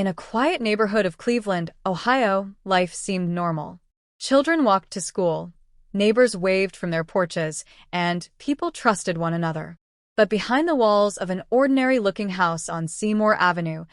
In a quiet neighborhood of Cleveland, Ohio, life seemed normal. Children walked to school, neighbors waved from their porches, and people trusted one another. But behind the walls of an ordinary-looking house on Seymour Avenue,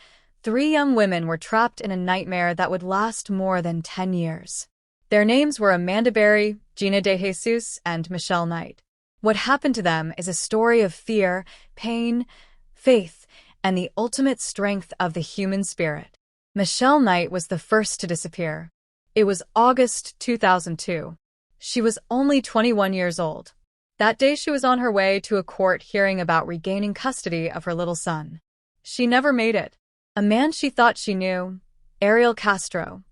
3 young women were trapped in a nightmare that would last more than 10 years. Their names were Amanda Berry, Gina DeJesus, and Michelle Knight. What happened to them is a story of fear, pain, faith, and the ultimate strength of the human spirit. Michelle Knight was the first to disappear. It was August 2002. She was only 21 years old. That day she was on her way to a court hearing about regaining custody of her little son. She never made it. A man she thought she knew, Ariel Castro,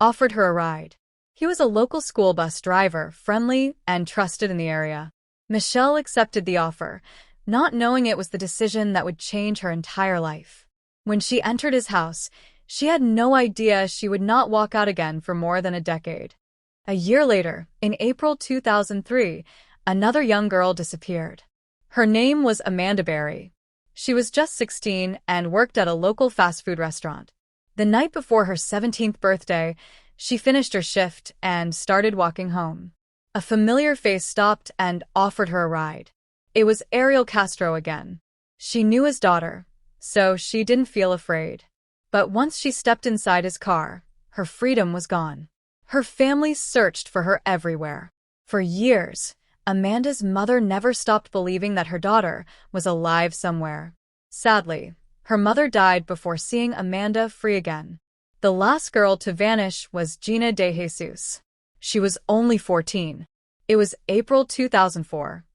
offered her a ride. He was a local school bus driver, friendly and trusted in the area. Michelle accepted the offer, not knowing it was the decision that would change her entire life. When she entered his house, she had no idea she would not walk out again for more than a decade. A year later, in April 2003, another young girl disappeared. Her name was Amanda Berry. She was just 16 and worked at a local fast food restaurant. The night before her 17th birthday, she finished her shift and started walking home. A familiar face stopped and offered her a ride. It was Ariel Castro again. She knew his daughter, so she didn't feel afraid. But once she stepped inside his car, her freedom was gone. Her family searched for her everywhere. For years, Amanda's mother never stopped believing that her daughter was alive somewhere. Sadly, her mother died before seeing Amanda free again. The last girl to vanish was Gina DeJesus. She was only 14. It was April 2004.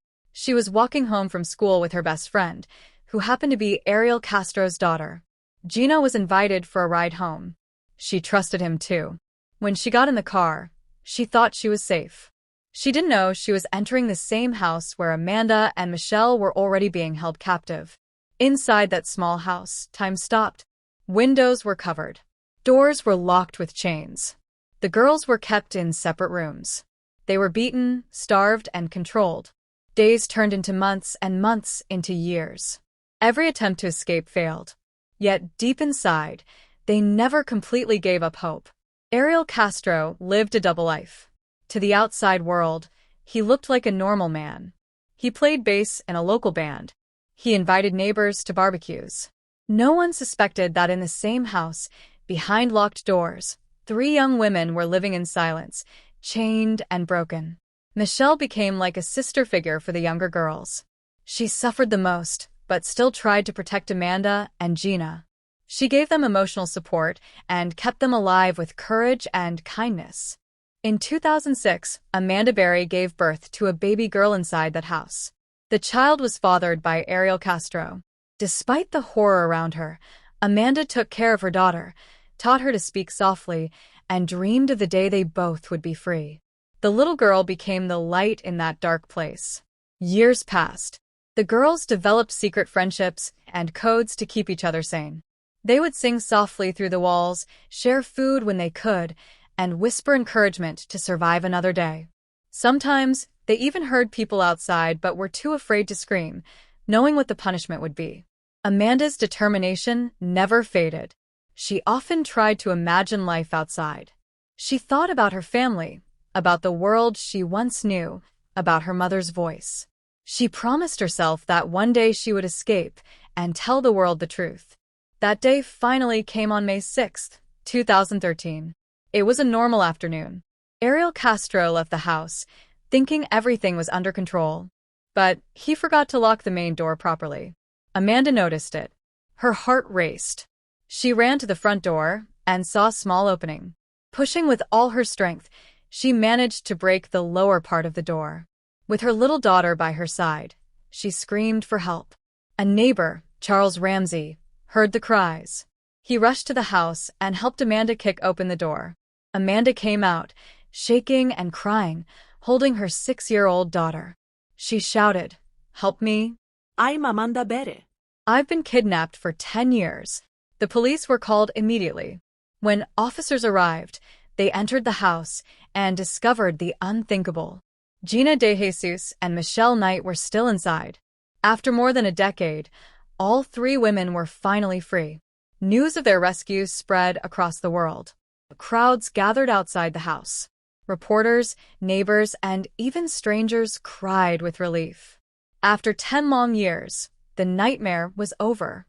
She was walking home from school with her best friend, who happened to be Ariel Castro's daughter. Gina was invited for a ride home. She trusted him too. When she got in the car, she thought she was safe. She didn't know she was entering the same house where Amanda and Michelle were already being held captive. Inside that small house, time stopped. Windows were covered. Doors were locked with chains. The girls were kept in separate rooms. They were beaten, starved, and controlled. Days turned into months and months into years. Every attempt to escape failed. Yet deep inside, they never completely gave up hope. Ariel Castro lived a double life. To the outside world, he looked like a normal man. He played bass in a local band. He invited neighbors to barbecues. No one suspected that in the same house, behind locked doors, 3 young women were living in silence, chained and broken. Michelle became like a sister figure for the younger girls. She suffered the most, but still tried to protect Amanda and Gina. She gave them emotional support and kept them alive with courage and kindness. In 2006, Amanda Berry gave birth to a baby girl inside that house. The child was fathered by Ariel Castro. Despite the horror around her, Amanda took care of her daughter, taught her to speak softly, and dreamed of the day they both would be free. The little girl became the light in that dark place. Years passed. The girls developed secret friendships and codes to keep each other sane. They would sing softly through the walls, share food when they could, and whisper encouragement to survive another day. Sometimes, they even heard people outside but were too afraid to scream, knowing what the punishment would be. Amanda's determination never faded. She often tried to imagine life outside. She thought about her family, about the world she once knew, about her mother's voice. She promised herself that one day she would escape and tell the world the truth. That day finally came on May 6, 2013. It was a normal afternoon. Ariel Castro left the house, thinking everything was under control. But he forgot to lock the main door properly. Amanda noticed it. Her heart raced. She ran to the front door and saw a small opening. Pushing with all her strength, she managed to break the lower part of the door. With her little daughter by her side, she screamed for help. A neighbor, Charles Ramsey, heard the cries. He rushed to the house and helped Amanda kick open the door. Amanda came out, shaking and crying, holding her 6-year-old daughter. She shouted, "Help me. I'm Amanda Berry. I've been kidnapped for 10 years. The police were called immediately. When officers arrived, they entered the house and discovered the unthinkable. Gina DeJesus and Michelle Knight were still inside. After more than a decade, all 3 women were finally free. News of their rescue spread across the world. Crowds gathered outside the house. Reporters, neighbors, and even strangers cried with relief. After 10 long years, the nightmare was over.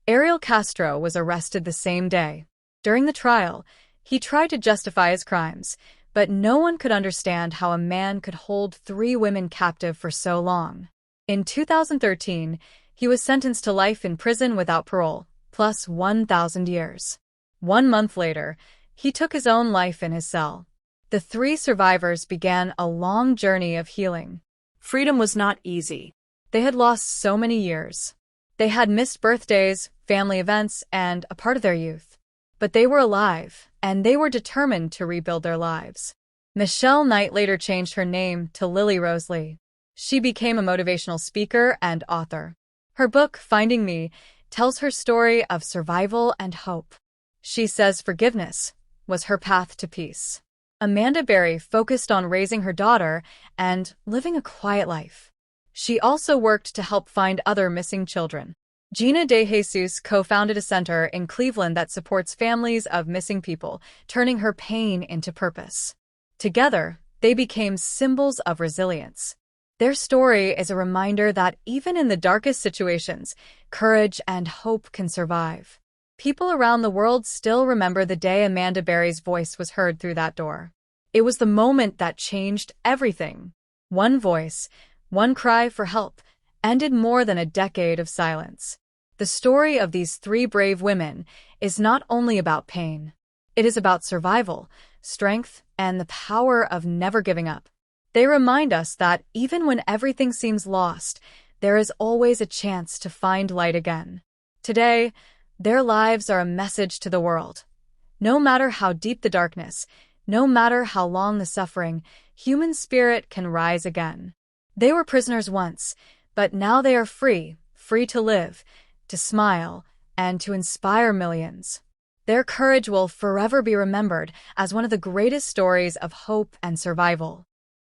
Ariel Castro was arrested the same day. During the trial, he tried to justify his crimes, but no one could understand how a man could hold 3 women captive for so long. In 2013, he was sentenced to life in prison without parole, plus 1,000 years. 1 month later, he took his own life in his cell. The 3 survivors began a long journey of healing. Freedom was not easy. They had lost so many years. They had missed birthdays, family events, and a part of their youth. But they were alive, and they were determined to rebuild their lives. Michelle Knight later changed her name to Lily Rose Lee. She became a motivational speaker and author. Her book, Finding Me, tells her story of survival and hope. She says forgiveness was her path to peace. Amanda Berry focused on raising her daughter and living a quiet life. She also worked to help find other missing children. Gina DeJesus co-founded a center in Cleveland that supports families of missing people, turning her pain into purpose. Together, they became symbols of resilience. Their story is a reminder that even in the darkest situations, courage and hope can survive. People around the world still remember the day Amanda Berry's voice was heard through that door. It was the moment that changed everything. One voice, one cry for help, ended more than a decade of silence. The story of these 3 brave women is not only about pain. It is about survival, strength, and the power of never giving up. They remind us that even when everything seems lost, there is always a chance to find light again. Today, their lives are a message to the world. No matter how deep the darkness, no matter how long the suffering, human spirit can rise again. They were prisoners once, but now they are free to live, to smile, and to inspire millions. Their courage will forever be remembered as one of the greatest stories of hope and survival.